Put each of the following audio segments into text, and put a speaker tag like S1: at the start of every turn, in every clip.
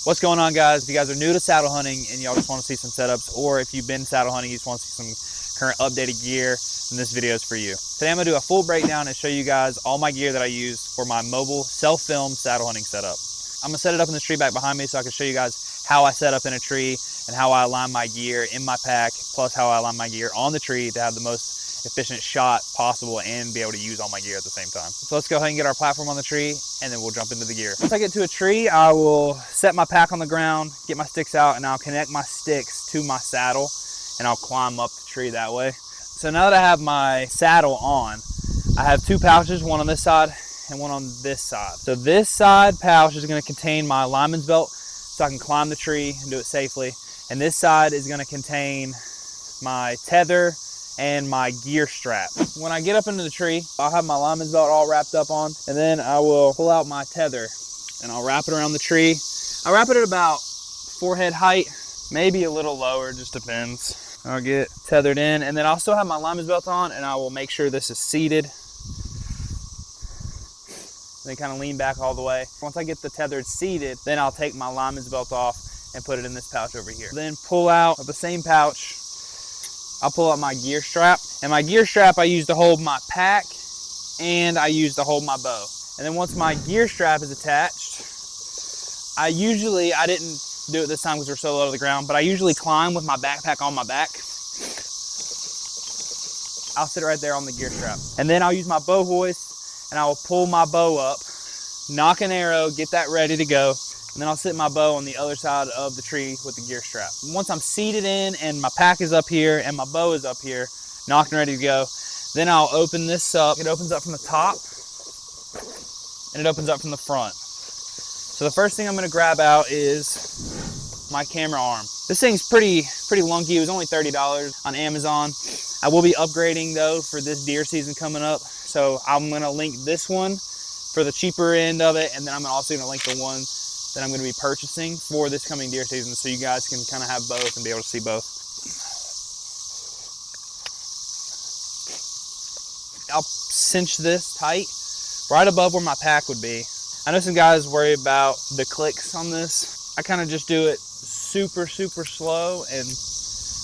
S1: What's going on, guys? If you guys are new to saddle hunting and y'all just want to see some setups, or if you've been saddle hunting, you just want to see some current updated gear, then this video is for you. Today I'm going to do a full breakdown and show you guys all my gear that I use for my mobile self-film saddle hunting setup. I'm going to set it up in this tree back behind me so I can show you guys how I set up in a tree and how I align my gear in my pack, plus how I align my gear on the tree to have the most efficient shot possible and be able to use all my gear at the same time. So let's go ahead and get our platform on the tree and then we'll jump into the gear. Once I get to a tree, I will set my pack on the ground, get my sticks out, and I'll connect my sticks to my saddle and I'll climb up the tree that way. So now that I have my saddle on, I have two pouches, one on this side and one on this side. So this side pouch is going to contain my lineman's belt so I can climb the tree and do it safely. And this side is going to contain my tether and my gear strap. When I get up into the tree, I'll have my lineman's belt all wrapped up on, and then I will pull out my tether and I'll wrap it around the tree. I wrap it at about forehead height, maybe a little lower, just depends. I'll get tethered in, and then I'll still have my lineman's belt on, and I will make sure this is seated. Then kind of lean back all the way. Once I get the tethered seated, then I'll take my lineman's belt off and put it in this pouch over here. Then pull out of the same pouch, I'll pull out my gear strap, and my gear strap I use to hold my pack and I use to hold my bow. And then once my gear strap is attached, I didn't do it this time because we're so low to the ground, but I usually climb with my backpack on my back. I'll sit right there on the gear strap. And then I'll use my bow hoist and I will pull my bow up, knock an arrow, get that ready to go. And then I'll sit my bow on the other side of the tree with the gear strap. Once I'm seated in and my pack is up here and my bow is up here, knocked and ready to go, then I'll open this up. It opens up from the top and it opens up from the front. So the first thing I'm gonna grab out is my camera arm. This thing's pretty lunky. It was only $30 on Amazon. I will be upgrading though for this deer season coming up. So I'm gonna link this one for the cheaper end of it, and then I'm also gonna link the one that I'm going to be purchasing for this coming deer season, so you guys can kind of have both and be able to see both. I'll cinch this tight right above where my pack would be. I know some guys worry about the clicks on this. I kind of just do it super slow and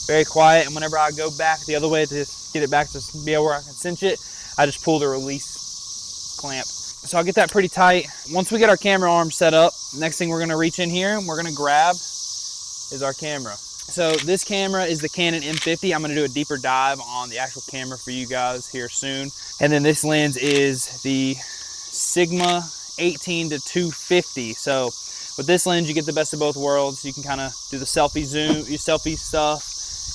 S1: very quiet, and whenever I go back the other way to get it back to be able where I can cinch it, I just pull the release clamp. So I'll get that pretty tight. Once we get our camera arm set up, next thing we're gonna reach in here and we're gonna grab is our camera. So this camera is the Canon M50. I'm gonna do a deeper dive on the actual camera for you guys here soon. And then this lens is the Sigma 18-250. So with this lens, you get the best of both worlds. You can kind of do the selfie stuff,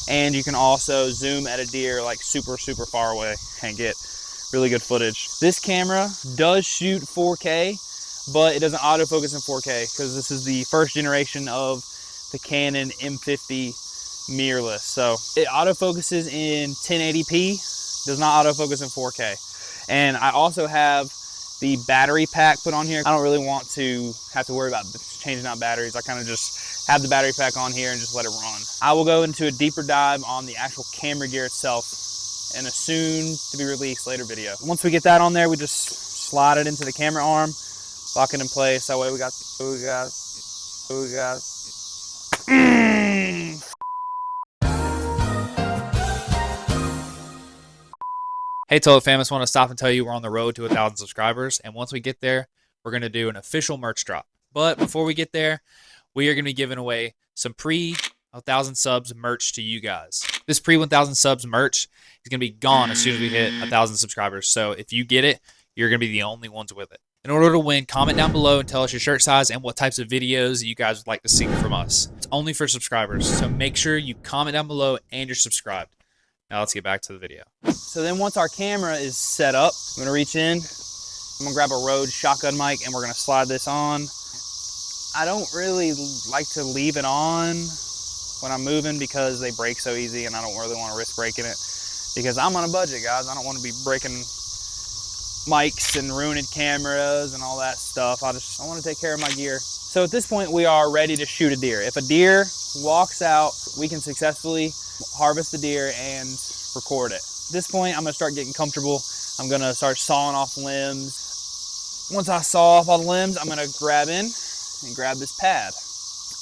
S1: and you can also zoom at a deer like super far away and get really good footage. This camera does shoot 4K, but it doesn't autofocus in 4K because this is the first generation of the Canon M50 mirrorless. So it autofocuses in 1080p, does not autofocus in 4K. And I also have the battery pack put on here. I don't really want to have to worry about changing out batteries. I kind of just have the battery pack on here and just let it run. I will go into a deeper dive on the actual camera gear itself in a soon to be released later video. Once we get that on there, we just slide it into the camera arm, lock it in place. That way we got. Hey Tolook fam, I just want to stop and tell you we're on the road to 1,000 subscribers, and once we get there, we're going to do an official merch drop. But before we get there, we are going to be giving away some pre-1,000 subs merch to you guys. This pre-1,000 subs merch is going to be gone as soon as we hit 1,000 subscribers. So if you get it, you're going to be the only ones with it. In order to win, comment down below and tell us your shirt size and what types of videos you guys would like to see from us. It's only for subscribers, so make sure you comment down below and you're subscribed. Now let's get back to the video. So then once our camera is set up, I'm going to reach in, I'm going to grab a Rode shotgun mic, and we're going to slide this on. I don't really like to leave it on when I'm moving because they break so easy, and I don't really want to risk breaking it because I'm on a budget, guys. I don't want to be breaking mics and ruining cameras and all that stuff. I want to take care of my gear. So at this point, we are ready to shoot a deer. If a deer walks out, we can successfully harvest the deer and record it. At this point, I'm going to start getting comfortable. I'm going to start sawing off limbs. Once I saw off all the limbs, I'm going to grab in and grab this pad.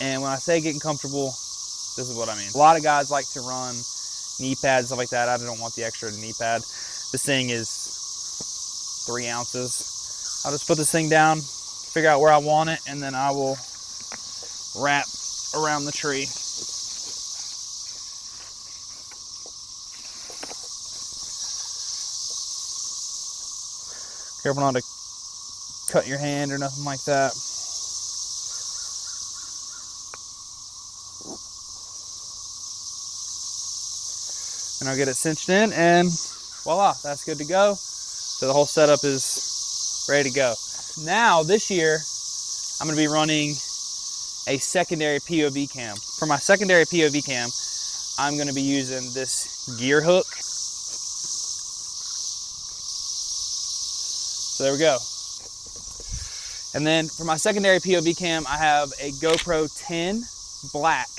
S1: And when I say getting comfortable, this is what I mean. A lot of guys like to run knee pads, stuff like that. I don't want the extra knee pad. This thing is 3 ounces. I'll just put this thing down, figure out where I want it, and then I will wrap around the tree. Careful not to cut your hand or nothing like that. And I'll get it cinched in, and voila, that's good to go. So the whole setup is ready to go. Now this year, I'm gonna be running a secondary POV cam. For my secondary POV cam, I'm gonna be using this gear hook. So there we go. And then for my secondary POV cam, I have a GoPro 10 black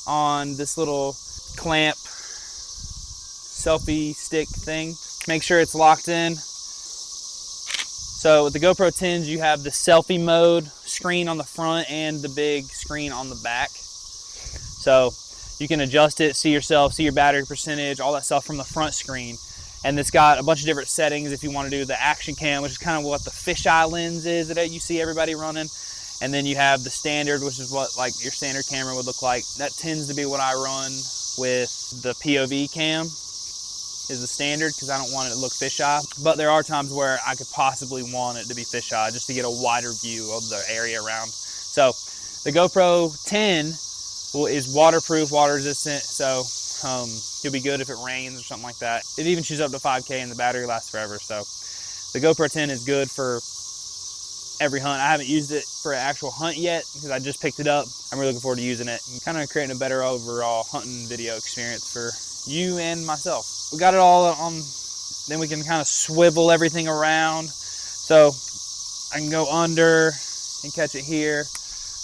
S1: on this little clamp selfie stick thing. Make sure it's locked in. So with the GoPro 10s, you have the selfie mode screen on the front and the big screen on the back. So you can adjust it, see yourself, see your battery percentage, all that stuff from the front screen. And it's got a bunch of different settings if you want to do the action cam, which is kind of what the fisheye lens is that you see everybody running. And then you have the standard, which is what like your standard camera would look like. That tends to be what I run with the POV cam, is the standard, because I don't want it to look fisheye. But there are times where I could possibly want it to be fisheye just to get a wider view of the area around. So the GoPro 10 is waterproof, water resistant, so you'll be good if it rains or something like that. It even shoots up to 5K and the battery lasts forever. So the GoPro 10 is good for every hunt. I haven't used it for an actual hunt yet because I just picked it up. I'm really looking forward to using it and kind of creating a better overall hunting video experience for you and myself. We got it all on, then we can kind of swivel everything around. So I can go under and catch it here,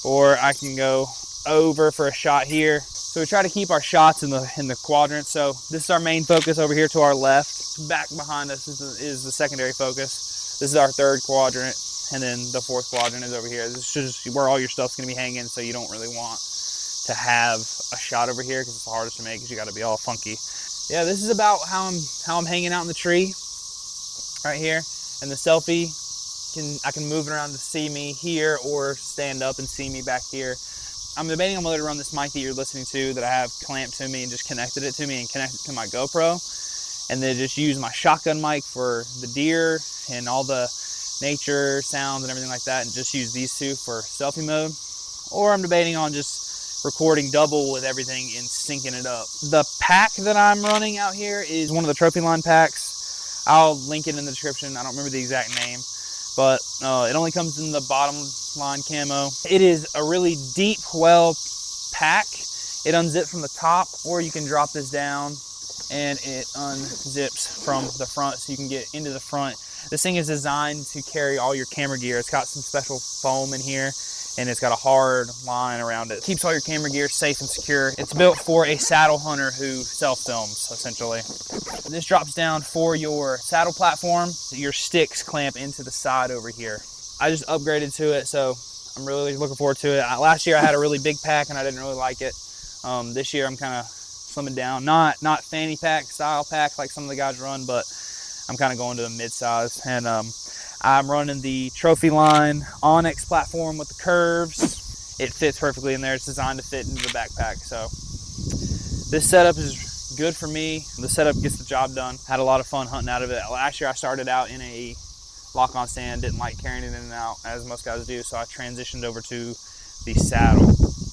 S1: or I can go over for a shot here. So we try to keep our shots in the quadrant. So this is our main focus over here to our left. Back behind us is the secondary focus. This is our third quadrant, and then the fourth quadrant is over here. This is just where all your stuff's gonna be hanging, so you don't really want to have a shot over here because it's the hardest to make because you gotta be all funky. Yeah, this is about how I'm hanging out in the tree right here. And the selfie, I can move it around to see me here or stand up and see me back here. I'm debating on whether to run this mic that you're listening to that I have clamped to me and just connected it to me and connect it to my GoPro, and then just use my shotgun mic for the deer and all the nature sounds and everything like that, and just use these two for selfie mode. Or I'm debating on just recording double with everything and syncing it up. The pack that I'm running out here is one of the trophy line packs. I'll link it in the description. I don't remember the exact name, but it only comes in the bottom line camo. It is a really deep well pack. It unzips from the top, or you can drop this down and it unzips from the front so you can get into the front. This thing is designed to carry all your camera gear. It's got some special foam in here, and it's got a hard line around it. Keeps all your camera gear safe and secure. It's built for a saddle hunter who self-films, essentially. This drops down for your saddle platform. Your sticks clamp into the side over here. I just upgraded to it, so I'm really looking forward to it. Last year I had a really big pack and I didn't really like it. This year I'm kind of slimming down. Not fanny pack style pack like some of the guys run, but I'm kind of going to the mid-size. And I'm running the Trophy Line Onyx platform with the curves. It fits perfectly in there. It's designed to fit into the backpack. So this setup is good for me. The setup gets the job done. Had a lot of fun hunting out of it. Last year I started out in a lock-on stand, didn't like carrying it in and out as most guys do, so I transitioned over to the saddle.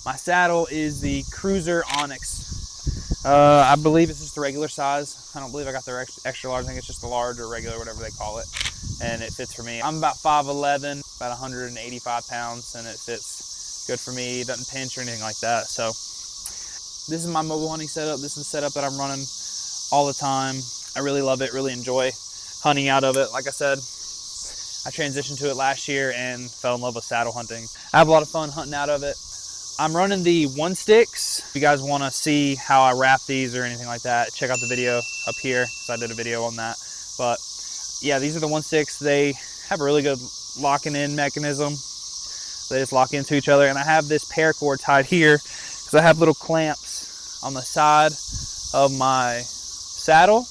S1: My saddle is the Cruiser Onyx. I believe it's just the regular size. I don't believe I got their extra large. I think it's just the large or regular, whatever they call it, and it fits for me. I'm about 5'11", about 185 pounds, and it fits good for me. It doesn't pinch or anything like that. So this is my mobile hunting setup. This is the setup that I'm running all the time. I really love it, really enjoy hunting out of it. Like I said, I transitioned to it last year and fell in love with saddle hunting. I have a lot of fun hunting out of it. I'm running the one sticks. If you guys want to see how I wrap these or anything like that, check out the video up here, because I did a video on that. But yeah, these are the one sticks. They have a really good locking in mechanism. They just lock into each other. And I have this paracord tied here because I have little clamps on the side of my saddle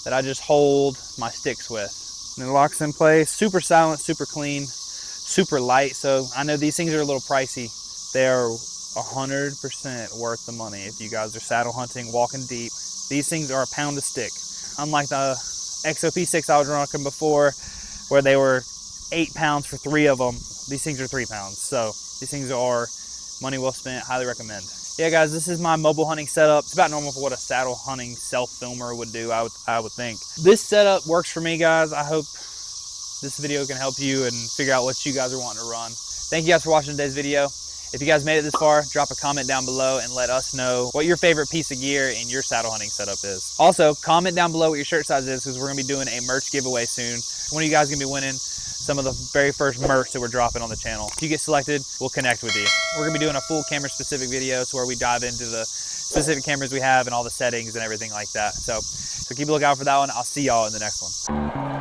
S1: that I just hold my sticks with. And it locks in place. Super silent, super clean, super light. So I know these things are a little pricey. They are 100% worth the money if you guys are saddle hunting, walking deep. These things are a pound a stick. Unlike the XOP 6 I was rocking before, where they were 8 pounds for 3 of them, these things are 3 pounds. So these things are money well spent. Highly recommend. Yeah, guys, this is my mobile hunting setup. It's about normal for what a saddle hunting self-filmer would do, I would think. This setup works for me, guys. I hope this video can help you and figure out what you guys are wanting to run. Thank you guys for watching today's video. If you guys made it this far, drop a comment down below and let us know what your favorite piece of gear in your saddle hunting setup is. Also, comment down below what your shirt size is, because we're gonna be doing a merch giveaway soon. One of you guys is gonna be winning some of the very first merch that we're dropping on the channel. If you get selected, we'll connect with you. We're gonna be doing a full camera specific video, so where we dive into the specific cameras we have and all the settings and everything like that. So keep a lookout for that one. I'll see y'all in the next one.